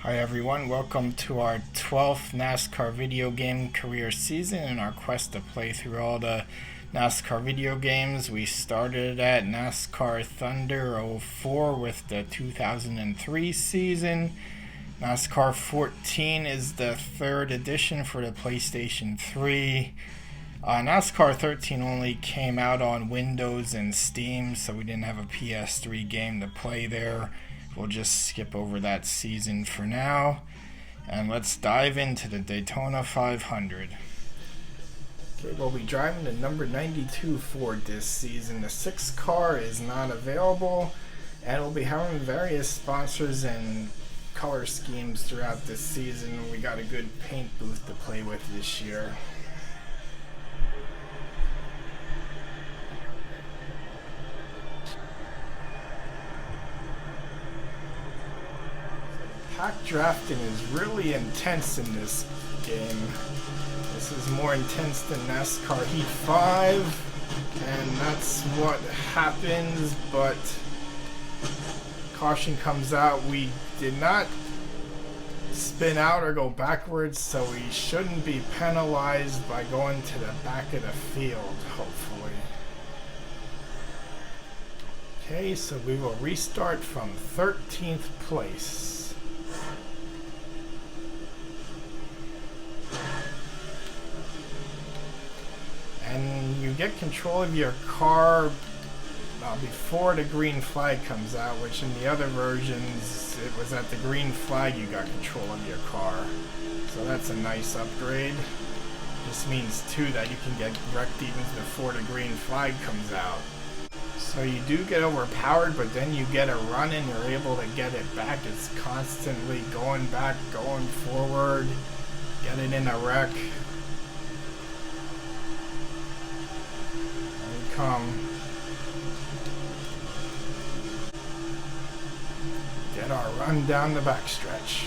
Hi everyone, welcome to our 12th NASCAR video game career season in our quest to play through all the NASCAR video games. We started at NASCAR Thunder 04 with the 2003 season. NASCAR 14 is the third edition for the PlayStation 3. NASCAR 13 only came out on Windows and Steam, so we didn't have a Ps3 game to play there. We'll just skip over that season for now, and let's dive into the Daytona 500. Okay, we'll be driving the number 92 Ford this season. The 6 car is not available, and we'll be having various sponsors and color schemes throughout this season. We got a good paint booth to play with this year. Pack drafting is really intense in this game. This is more intense than NASCAR Heat 5, and that's what happens, but caution comes out. We did not spin out or go backwards, so we shouldn't be penalized by going to the back of the field, hopefully. Okay, so we will restart from 13th place. And you get control of your car before the green flag comes out, which in the other versions, it was at the green flag you got control of your car. So that's a nice upgrade. This means, too, that you can get wrecked even before the green flag comes out. So you do get overpowered, but then you get a run and you're able to get it back. It's constantly going back, going forward, getting in a wreck. Come get our run down the backstretch.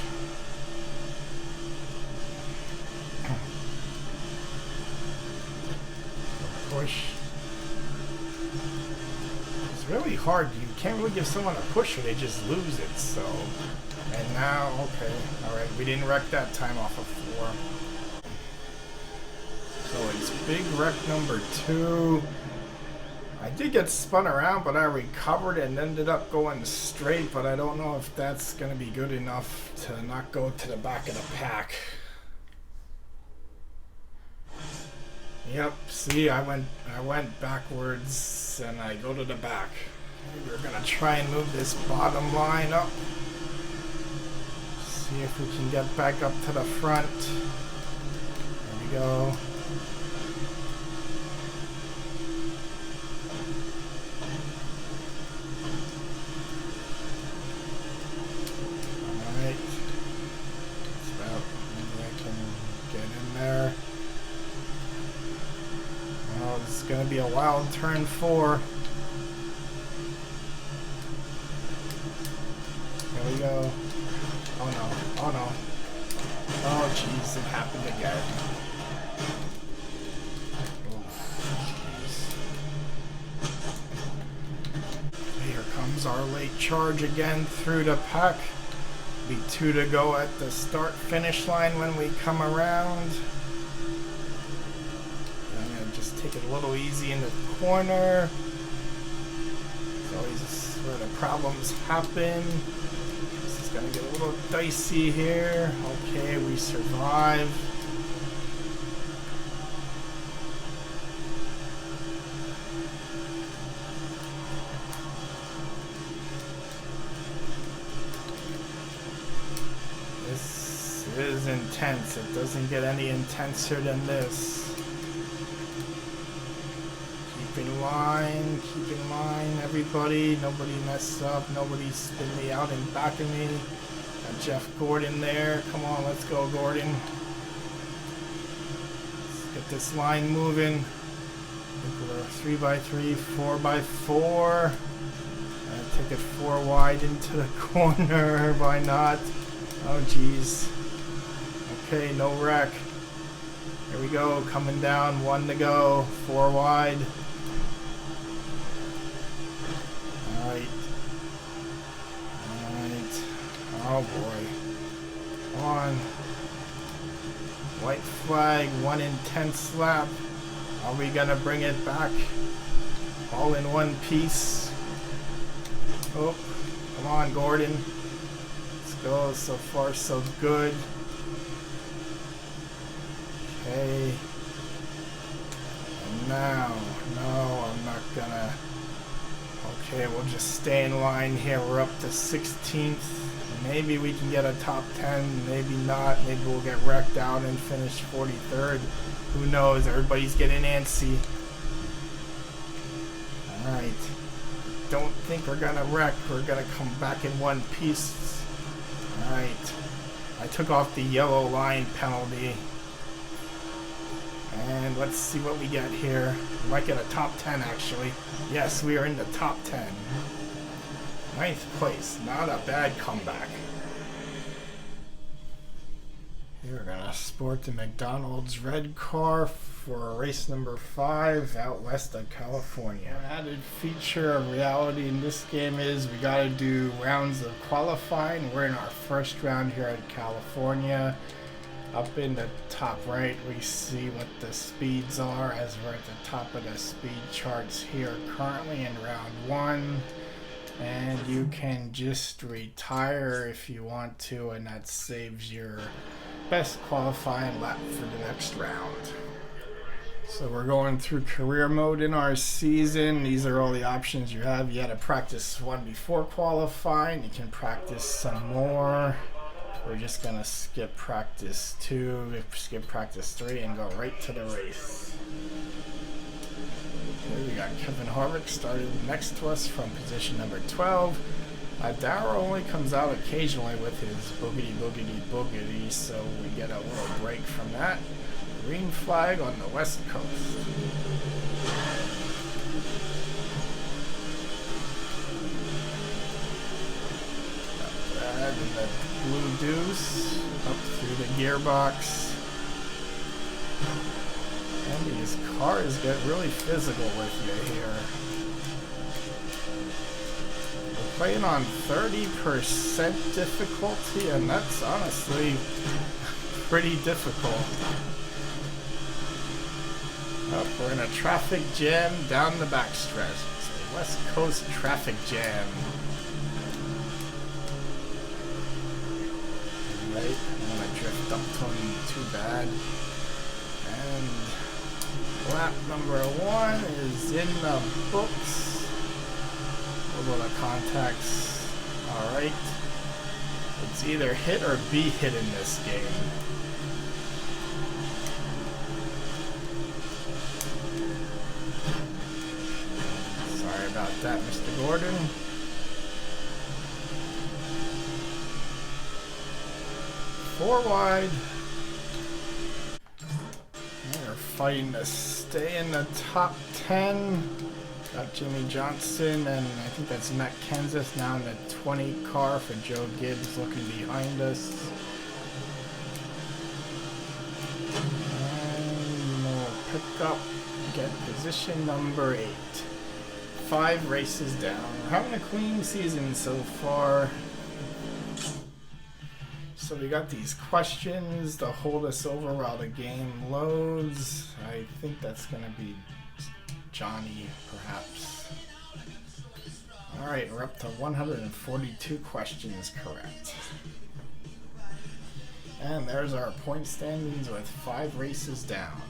Push. It's really hard. You can't really give someone a push or they just lose it. So, and now, okay, all right, we didn't wreck that time off of 4. So it's big wreck number 2. I did get spun around, but I recovered and ended up going straight, but I don't know if that's going to be good enough to not go to the back of the pack. Yep, see, I went backwards and I go to the back. We're going to try and move this bottom line up. See if we can get back up to the front. There we go. There. Well, it's going to be a wild turn 4. There we go. Oh no, oh no. Oh jeez, it happened again. Oh, here comes our late charge again through the pack. Be 2 to go at the start-finish line when we come around. I'm going to just take it a little easy in the corner. It's always where the problems happen. This is going to get a little dicey here. Okay, we survive. It is intense. It doesn't get any intenser than this. Keep in line, everybody. Nobody mess up. Nobody spin me out in back of me. Got Jeff Gordon there. Come on, let's go, Gordon. Let's get this line moving. We're 3x3, 4x4. Take it 4 wide into the corner. Why not? Oh, jeez. Okay, no wreck. Here we go, coming down, 1 to go, 4 wide. Alright. Oh boy. Come on. White flag, 1 in 10 lap. Are we gonna bring it back? All in one piece. Oh, come on, Gordon. Let's go. So far, so good. Okay. And now, no, I'm not gonna. Okay, we'll just stay in line here. We're up to 16th. Maybe we can get a top 10. Maybe not. Maybe we'll get wrecked out and finish 43rd. Who knows? Everybody's getting antsy. Alright. Don't think we're gonna wreck. We're gonna come back in one piece. Alright. I took off the yellow line penalty. And let's see what we get here. We might get a top 10 actually. Yes, we are in the top 10. 9th place. Not a bad comeback. We're gonna sport the McDonald's red car for race number 5 out west of California. An added feature of reality in this game is we gotta do rounds of qualifying. We're in our first round here at California. Up in the top right, we see what the speeds are as we're at the top of the speed charts here currently in round 1. And you can just retire if you want to, and that saves your best qualifying lap for the next round. So we're going through career mode in our season. These are all the options you have. You had to practice 1 before qualifying. You can practice some more. We're just gonna skip practice 2, skip practice 3, and go right to the race. Okay, we got Kevin Harvick started next to us from position number 12. Darrow only comes out occasionally with his boogity boogity boogity, so we get a little break from that. Green flag on the west coast. Got that in the blue deuce up through the gearbox. And these cars get really physical with you here. We're playing on 30% difficulty, and that's honestly pretty difficult. Oh, we're in a traffic jam down the backstretch. It's a West Coast traffic jam. Right, I don't want to drift up to him too bad. And lap number 1 is in the books. A little contacts. Alright. It's either hit or be hit in this game. Sorry about that, Mr. Gordon. Four wide. They're fighting to stay in the top 10. Got Jimmy Johnson, and I think that's Matt Kenseth now in the 20 car for Joe Gibbs looking behind us. And we'll pick up, get position number 8. 5 races down. We're having a clean season so far. So we got these questions to hold us over while the game loads. I think that's going to be Johnny, perhaps. Alright, we're up to 142 questions correct. And there's our point standings with 5 races down.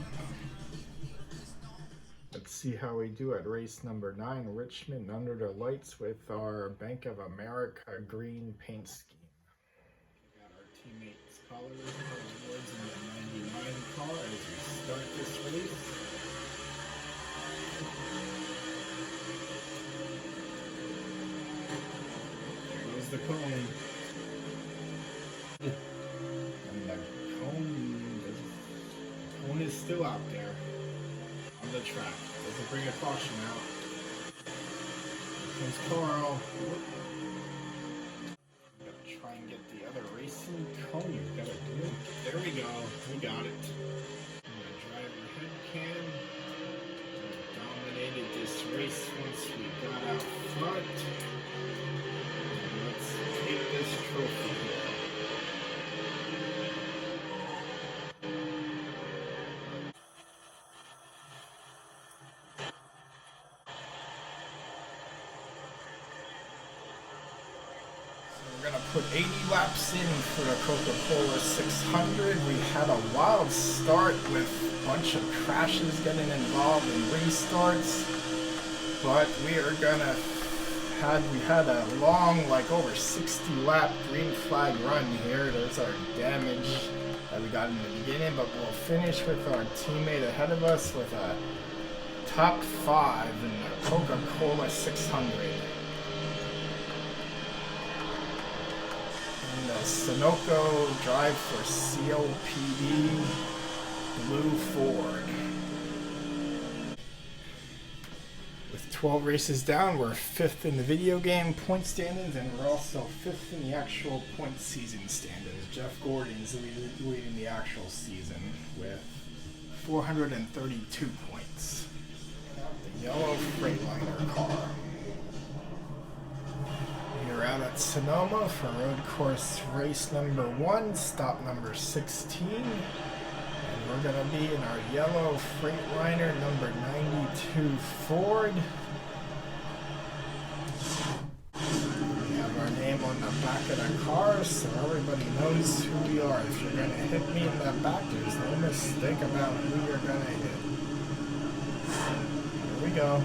Let's see how we do at race number 9, Richmond under the lights with our Bank of America green paint scheme. Teammates' colors for awards in the 99 car as we start this race. There goes the cone. And the cone is still out there on the track. Doesn't bring a caution out. Here comes Carl. Try and get the other racing cone. You've got to do it. There we go. We got it. The driver head cam. We dominated this race once we got out front. And let's take this trophy. put 80 laps in for the Coca-Cola 600. We had a wild start with a bunch of crashes getting involved in restarts, but we had a long, like over 60 lap green flag run here. There's our damage that we got in the beginning, but we'll finish with our teammate ahead of us with a top 5 in the Coca-Cola 600. And the Sunoco drive for COPD Blue Ford. With 12 races down, we're 5th in the video game point standings, and we're also 5th in the actual point season standings. Jeff Gordon's leading the actual season with 432 points. The yellow Freightliner car. We're out at Sonoma for road course race number 1, stop number 16. And we're going to be in our yellow Freightliner number 92 Ford. We have our name on the back of the car so everybody knows who we are. If you're going to hit me in the back, there's no mistake about who you're going to hit. Here we go.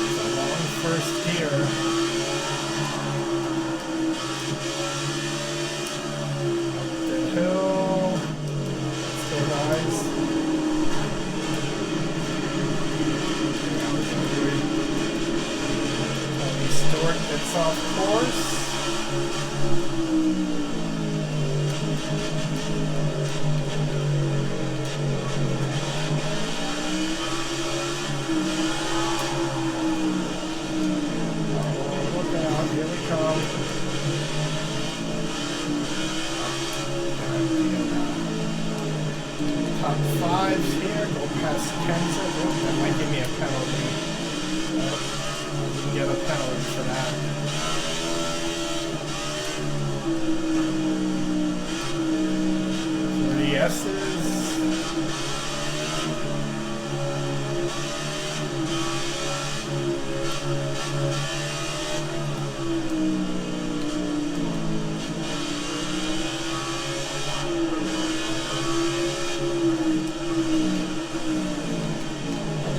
It's a long first gear. It's off course. Oh, look out, here we come. Top 5 here, go past Kenza. Oh, that might give me a penalty. Get a penalty for that. 30 S's.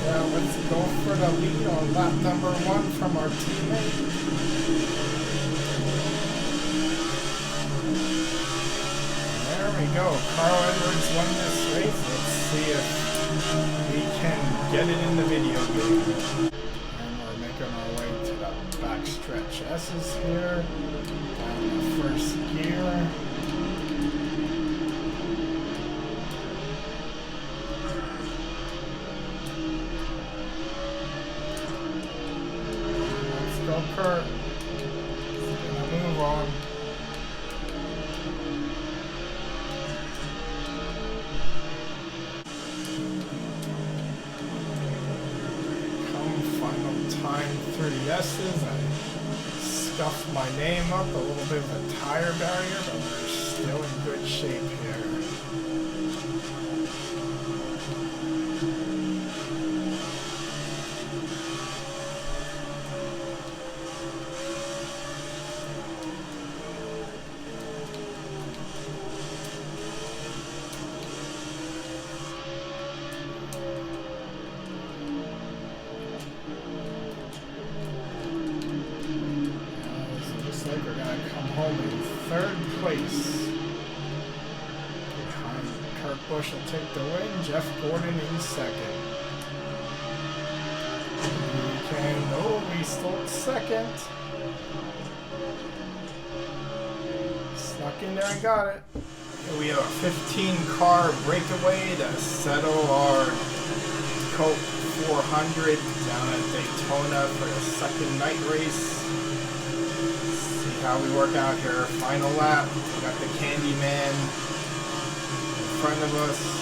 Now let's go for the lead on lap number 1 from our teammate. There we go. Carl Edwards won this race. Let's see if we can get it in the video game. And we're making our way to the back stretch. S's here. Down the first gear. Kurt. Gonna move on. Come final time 30 S's. I scuffed my name up, a little bit of a tire barrier, but we're still in good shape here. Bush will take the win. Jeff Gordon in second. We stole second. Snuck in there and got it. Here we have a 15-car breakaway to settle our Coke 400 down at Daytona for the second night race. See how we work out here. Final lap. We got the Candyman in front of us.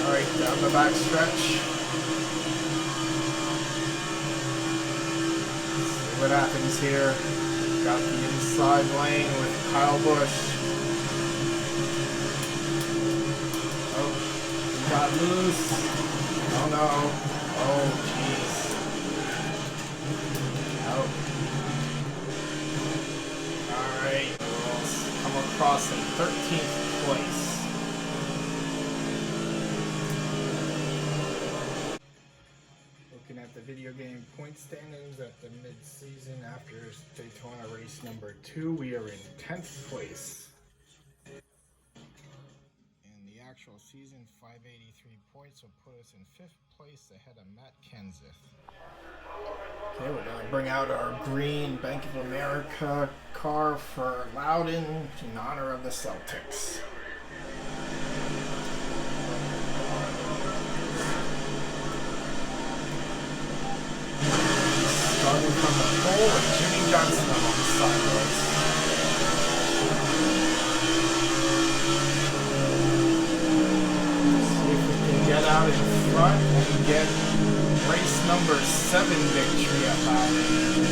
Alright, down the back stretch. See what happens here. Got the inside lane with Kyle Busch. got loose. Oh no. Oh jeez. Oh. Alright, we'll come across in 13th place. Looking at the video game point standings at the mid-season after Daytona race number 2, we are in 10th place. In the actual season, 583 points will put us in 5th place ahead of Matt Kenseth. Okay, we're going to bring out our green Bank of America car for Loudon in honor of the Celtics. Starting from the pole with Jimmy Johnson alongside us. See if we can get out in front and get race number 7 victory at Loudon.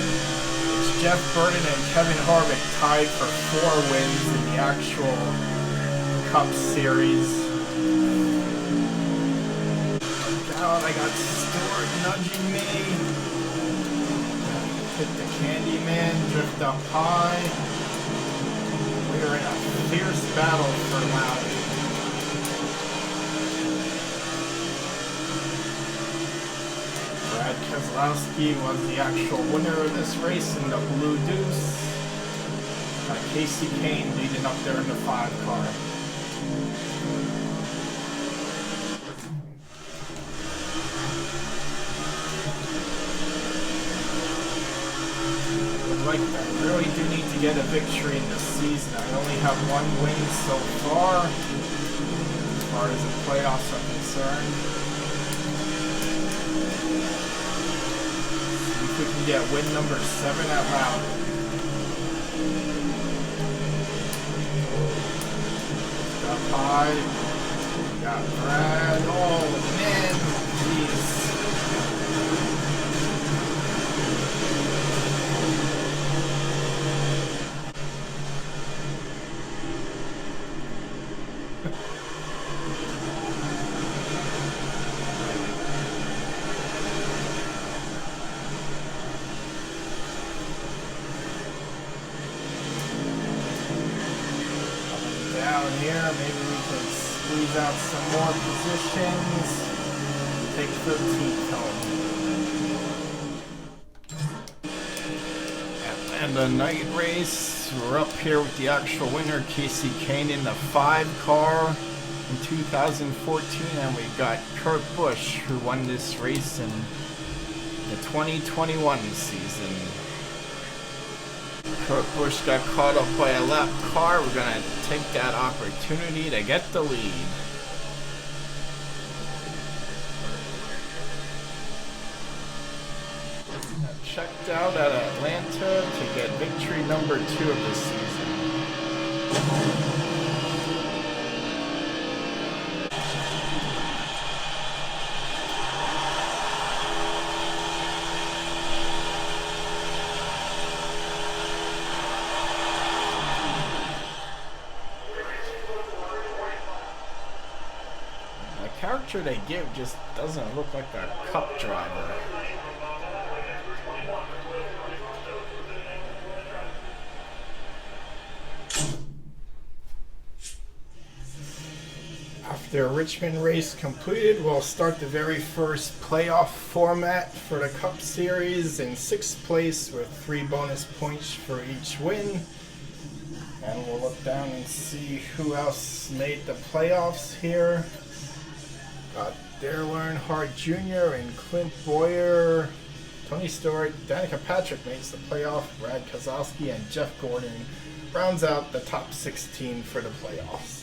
It's Jeff Burton and Kevin Harvick tied for 4 wins in the actual Cup Series. Look out, I got Stewart nudging me. Hit the Candyman, drift up high. We are in a fierce battle for Loudon. Brad Keselowski was the actual winner of this race in the Blue Deuce. Got Casey Kane leading up there in the 5 car. Like I really do need to get a victory in this season. I only have 1 win so far as far as the playoffs are concerned. See if we can get win number 7 at Loudon. Up high. We got Brad. Oh man, jeez. Down here, maybe we can squeeze out some more positions. Take 13th home. And the night race, we're up here with the actual winner, Casey Kane, in the 5 car in 2014, and we got Kurt Busch, who won this race in the 2021 season. Kurt Busch got caught up by a lap car. We're going to take that opportunity to get the lead. Checked out at Atlanta to get victory number 2 of the season. The character they give just doesn't look like a Cup driver. After Richmond race completed, we'll start the very first playoff format for the Cup Series in 6th place with 3 bonus points for each win. And we'll look down and see who else made the playoffs here. Got Dale Earnhardt Jr. and Clint Boyer, Tony Stewart, Danica Patrick makes the playoff, Brad Keselowski and Jeff Gordon rounds out the top 16 for the playoffs.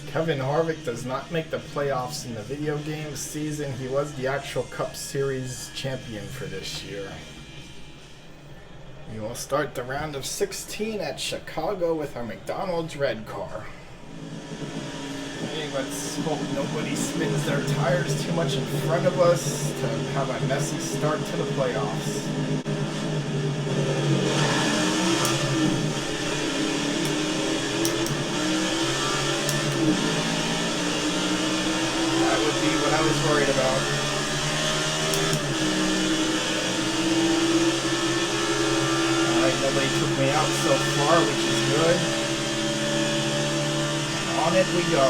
Kevin Harvick does not make the playoffs in the video game season. He was the actual Cup Series champion for this year. We will start the round of 16 at Chicago with our McDonald's red car. Okay, let's hope nobody spins their tires too much in front of us to have a messy start to the playoffs. be what I was worried about. Alright, nobody took me out so far, which is good. On it we go.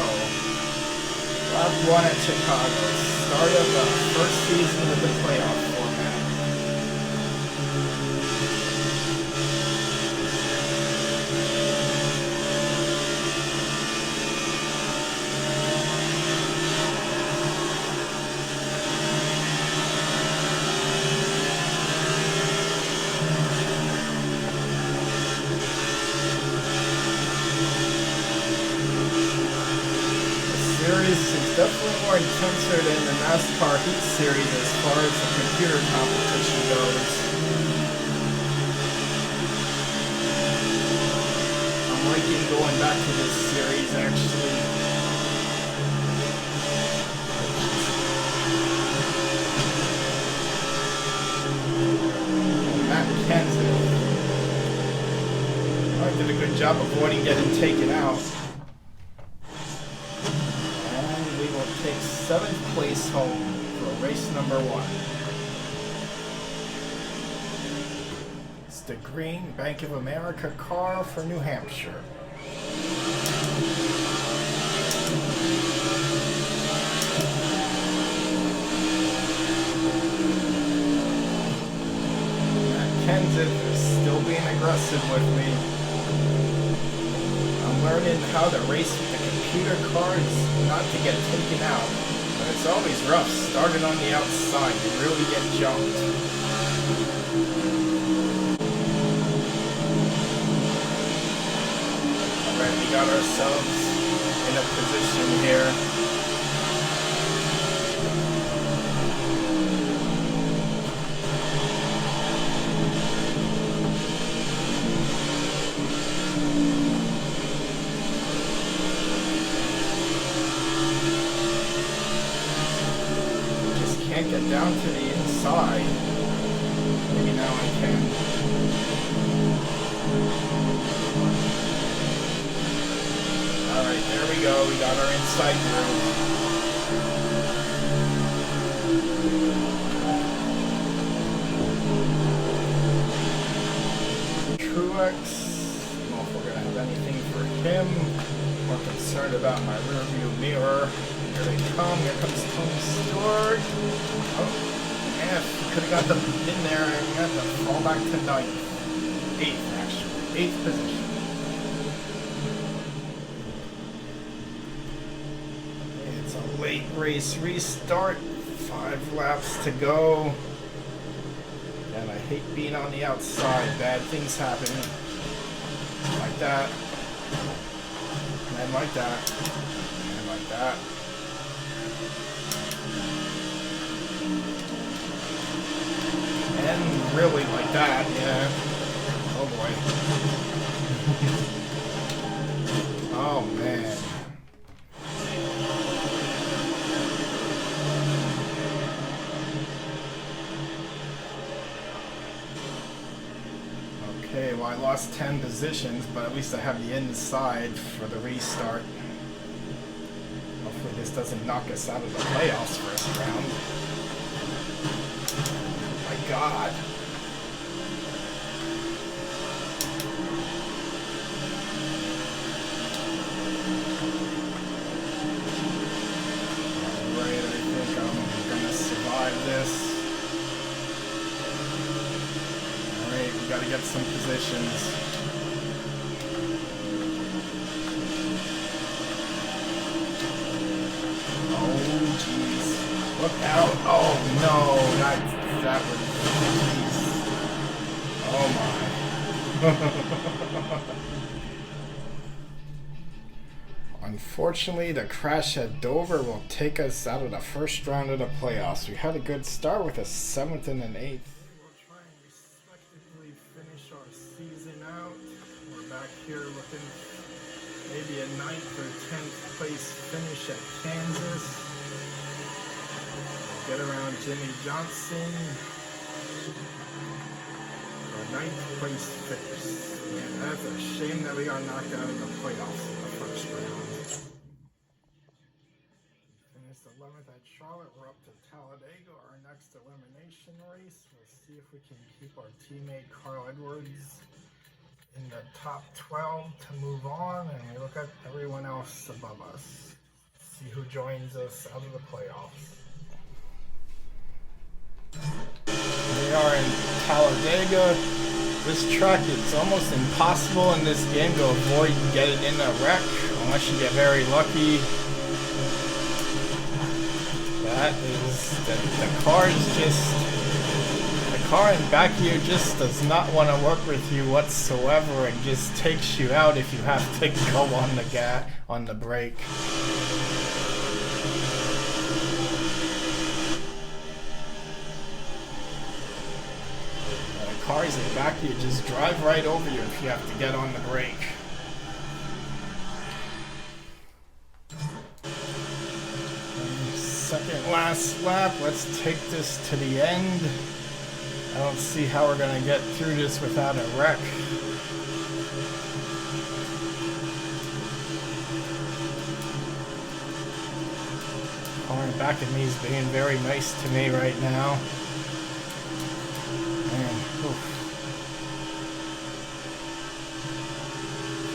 Lap 1 at Chicago. Start of the first season of the playoff format. Definitely more intenser than the Nascar Heat Series as far as the computer competition goes. I'm liking going back to this series actually. Matt Kenseth. I did a good job avoiding getting taken out. Takes 7th place home for race number 1. It's the green Bank of America car for New Hampshire. Matt Kenseth is still being aggressive with me. I'm learning how to race with the computer cars, not to get taken out, but it's always rough starting on the outside. You really get jumped. Alright, we got ourselves in a position here. Get down to the inside. Maybe now I can. Alright, there we go. We got our inside groove. Truex. I don't know if we're going to have anything for him. More concerned about my rearview mirror. Here they come. Here comes Tony Stewart. Oh, man, could have got them in there and got to fall back to 9th. 8th, actually. 8th position. It's a late race restart. 5 laps to go. And I hate being on the outside. Bad things happen. Like that. And like that. And like that. And really like that, yeah. Oh boy. Oh man. Okay, well I lost 10 positions, but at least I have the inside for the restart. Hopefully this doesn't knock us out of the playoffs first round. God. Alright, I think I'm gonna survive this. Alright, we gotta get some positions. Oh, jeez. Look out. Oh, no. That was... Oh my. Unfortunately, the crash at Dover will take us out of the first round of the playoffs. We had a good start with a 7th and an 8th. We'll try and respectively finish our season out. We're back here looking maybe a 9th or 10th place finish at Kansas. Get around Jimmy Johnson. 9th place finish. Man, that's a shame that we got knocked out of the playoffs in the first round. Finished 11th at Charlotte. We're up to Talladega, our next elimination race. Let's see if we can keep our teammate Carl Edwards in the top 12 to move on, and we look at everyone else above us. See who joins us out of the playoffs. We are in Talladega. This track, it's almost impossible in this game to avoid getting in a wreck unless you get very lucky. That is, the car in back of you just does not want to work with you whatsoever and just takes you out if you have to go on the brake. The cars in back of you just drive right over you if you have to get on the brake. Second last lap, let's take this to the end. I don't see how we're going to get through this without a wreck. Car in back of me is being very nice to me right now. Man,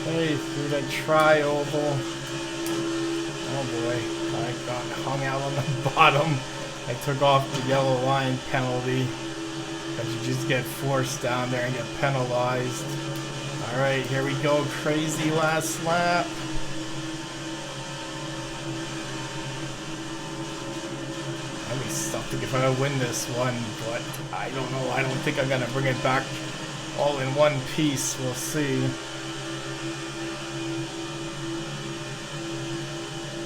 okay, through the tri-oval. Oh boy. I got hung out on the bottom. I took off the yellow line penalty. Because you just get forced down there and get penalized. Alright, here we go. Crazy last lap. I'd be something if I win this one, but I don't know. I don't think I'm going to bring it back all in one piece. We'll see.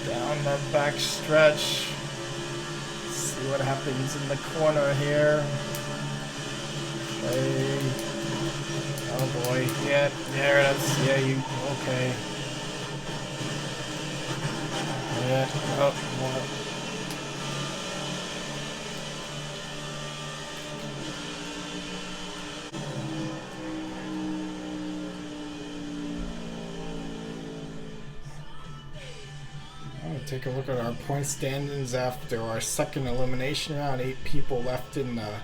Down the back stretch. See what happens in the corner here. Okay. Oh boy. Yeah, there it is. Yeah, you okay. Yeah. Oh, well. Take a look at our point standings after our second elimination round. 8 people left in the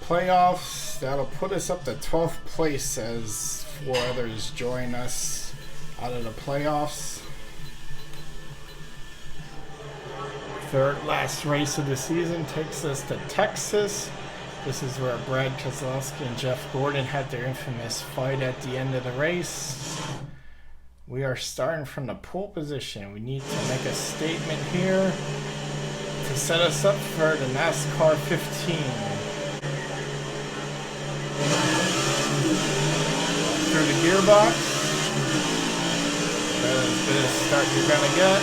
playoffs. That'll put us up to 12th place as 4 others join us out of the playoffs. Third last race of the season takes us to Texas. This is where Brad Keselowski and Jeff Gordon had their infamous fight at the end of the race. We are starting from the pole position. We need to make a statement here to set us up for the NASCAR 15. Through the gearbox. That's as good a start you're going to get.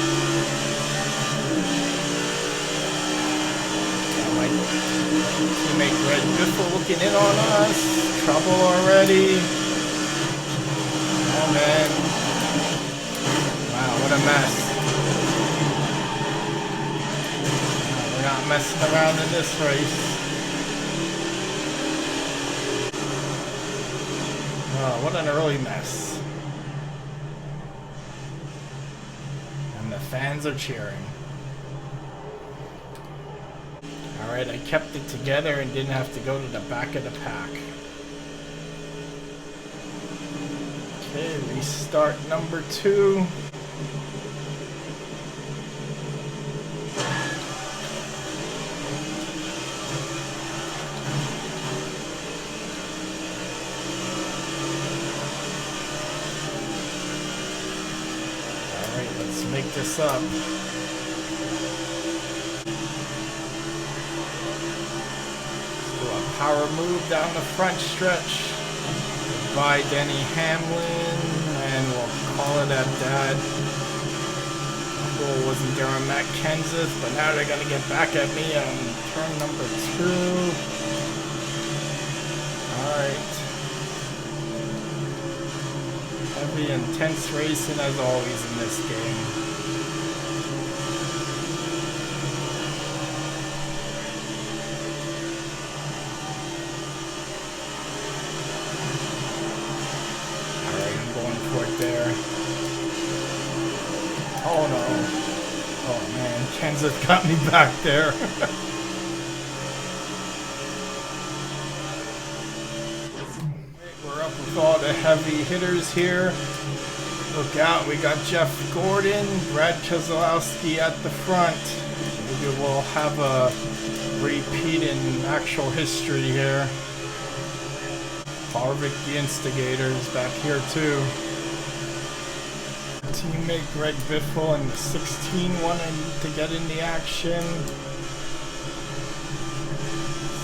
My teammate Red Biffle looking in on us. Trouble already. Oh man. Wow, what a mess. We're not messing around in this race. Oh, what an early mess. And the fans are cheering. Alright, I kept it together and didn't have to go to the back of the pack. Okay, restart number 2. Alright, let's make this up. Let's do a power move down the front stretch. By Denny Hamlin, and we'll call it at that. Goal wasn't there on Matt Kenseth, but now they're going to get back at me on turn number 2. Alright. Heavy, intense racing as always in this game. ones that got me back there. We're up with all the heavy hitters here. Look out, we got Jeff Gordon, Brad Keselowski at the front. Maybe we'll have a repeat in actual history here. Harvick, the instigator, is back here too. Teammate Greg Biffle and 16 wanting to get in the action.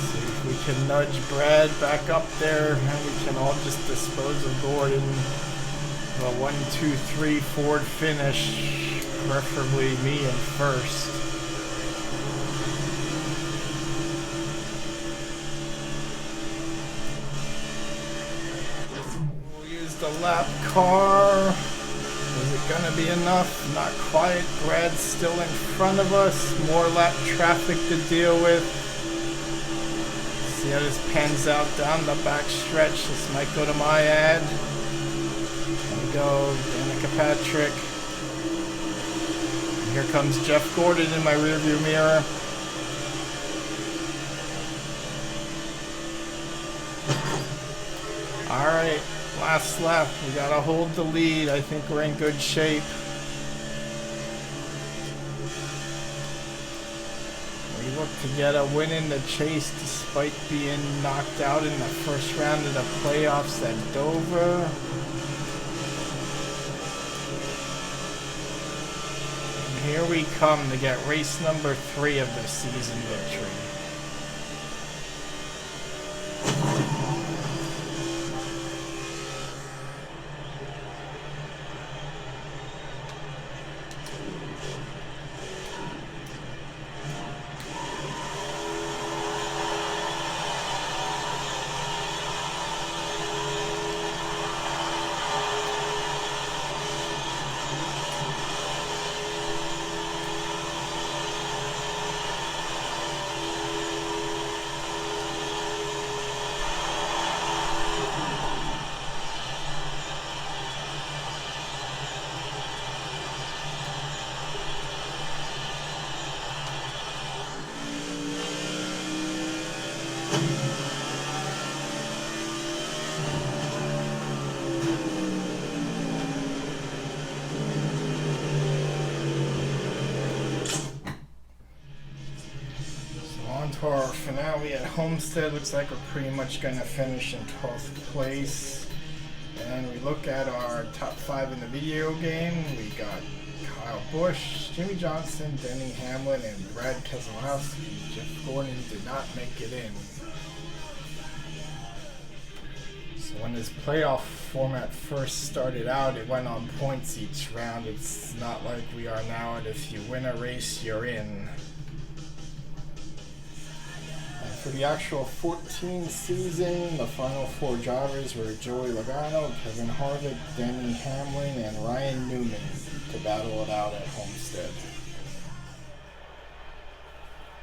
See if we can nudge Brad back up there, and we can all just dispose of Gordon. A 1, 2, 3 Ford finish, preferably me in first. We'll use the lap car. Is it gonna be enough? Not quite. Brad's still in front of us. More lap traffic to deal with. See how this pans out down the back stretch. This might go to my ad. There we go, Danica Patrick. And here comes Jeff Gordon in my rearview mirror. Alright, last lap. We gotta hold the lead. I think we're in good shape. We look to get a win in the chase despite being knocked out in the first round of the playoffs at Dover. And here we come to get race number 3 of the season victory. To our finale at Homestead. Looks like we're pretty much going to finish in 12th place. And we look at our top 5 in the video game. We got Kyle Busch, Jimmy Johnson, Denny Hamlin, and Brad Keselowski. Jeff Gordon did not make it in. So when this playoff format first started out, it went on points each round. It's not like we are now, and if you win a race, you're in. For the actual 14 season, the final 4 drivers were Joey Logano, Kevin Harvick, Denny Hamlin, and Ryan Newman to battle it out at Homestead.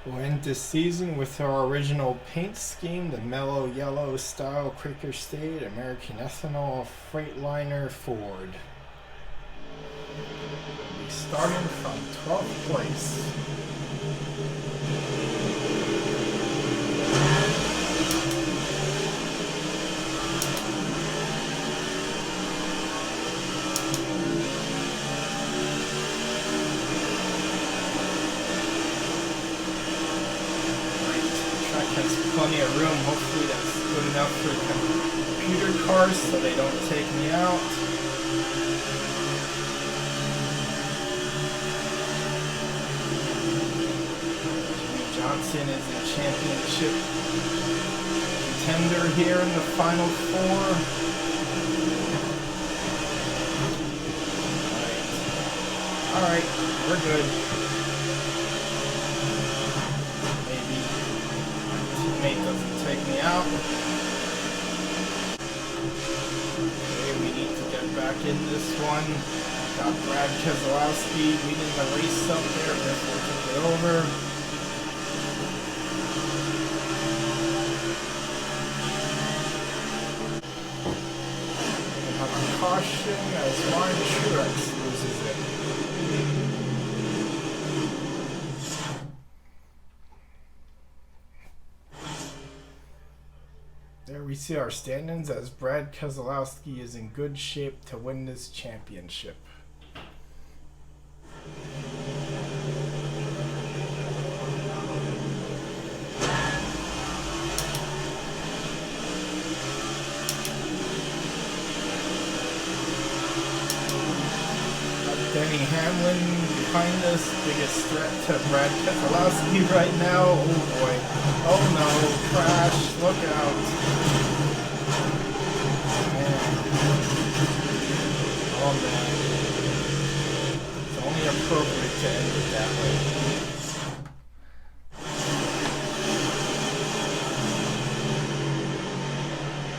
We'll end this season with our original paint scheme, the mellow yellow style Quaker State American Ethanol Freightliner Ford. We'll be starting from 12th place. Plenty of room. Hopefully that's good enough for computer cars so they don't take me out. Jimmy Johnson is a championship contender here in the final 4. Alright, we're good. Doesn't take me out. Okay, we need to get back in this one. Got Brad Keselowski leading the race up there. Therefore took it over. We have a caution as Ryan Truex loses it. There we see our standings as Brad Keselowski is in good shape to win this championship. Denny Hamlin behind us, biggest threat to Brad Keselowski right now. Oh boy. Oh no, crash, look out. Man. Oh man. It's only appropriate to end it that way.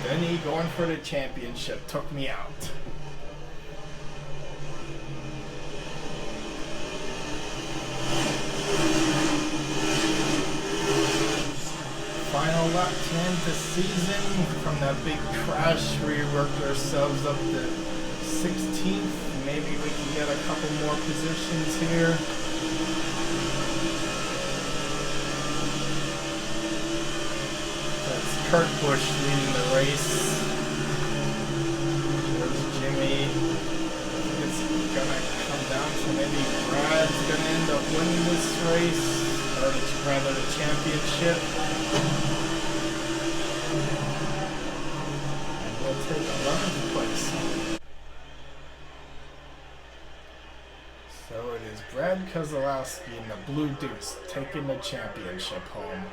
Denny going for the championship took me out. Final lap to end the season. From that big crash, we worked ourselves up to 16th. Maybe we can get a couple more positions here. That's Kurt Busch leading the race. There's Jimmy. It's gonna come down to maybe Brad's gonna end up winning this race, or rather the championship. And we'll take 11th place. So it is Brad Keselowski in the Blue Deuce taking the championship home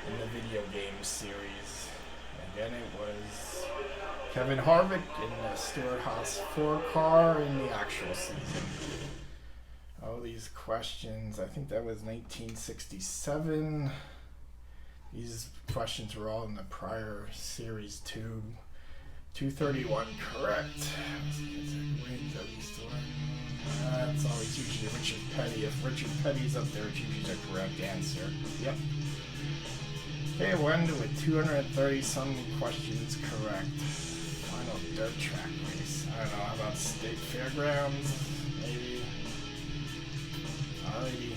in the video game series. Again, it was Kevin Harvick in the Stewart Haas 4 car in the actual season. Oh, these questions. I think that was 1967. These questions were all in the prior series too. 231 correct. That's always usually Richard Petty. If Richard Petty's up there, it's usually the correct answer. Yep. Okay, we'll end with 230 some questions correct. Final dirt track race. I don't know, how about State Fairgrounds? Maybe. Alrighty.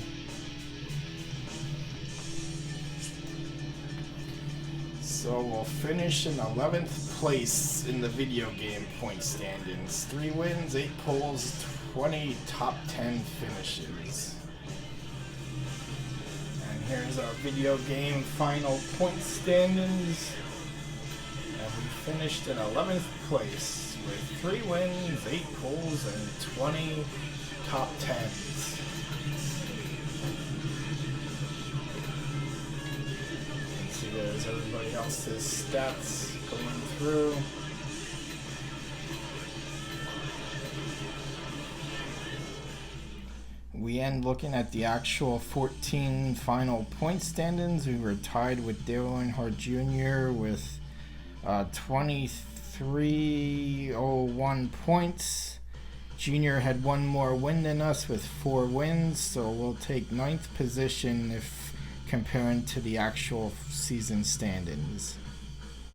So we'll finish in 11th place in the video game point standings. 3 wins, 8 poles, 20 top 10 finishes. And here's our video game final point standings. And we finished in 11th place with 3 wins, 8 poles, and 20 top 10s. There's everybody else's stats going through. We end looking at the actual 14 final point standings. We were tied with Dale Earnhardt Jr. with 2301 points. Junior had 1 more win than us with 4 wins, so we'll take 9th position if comparing to the actual season standings.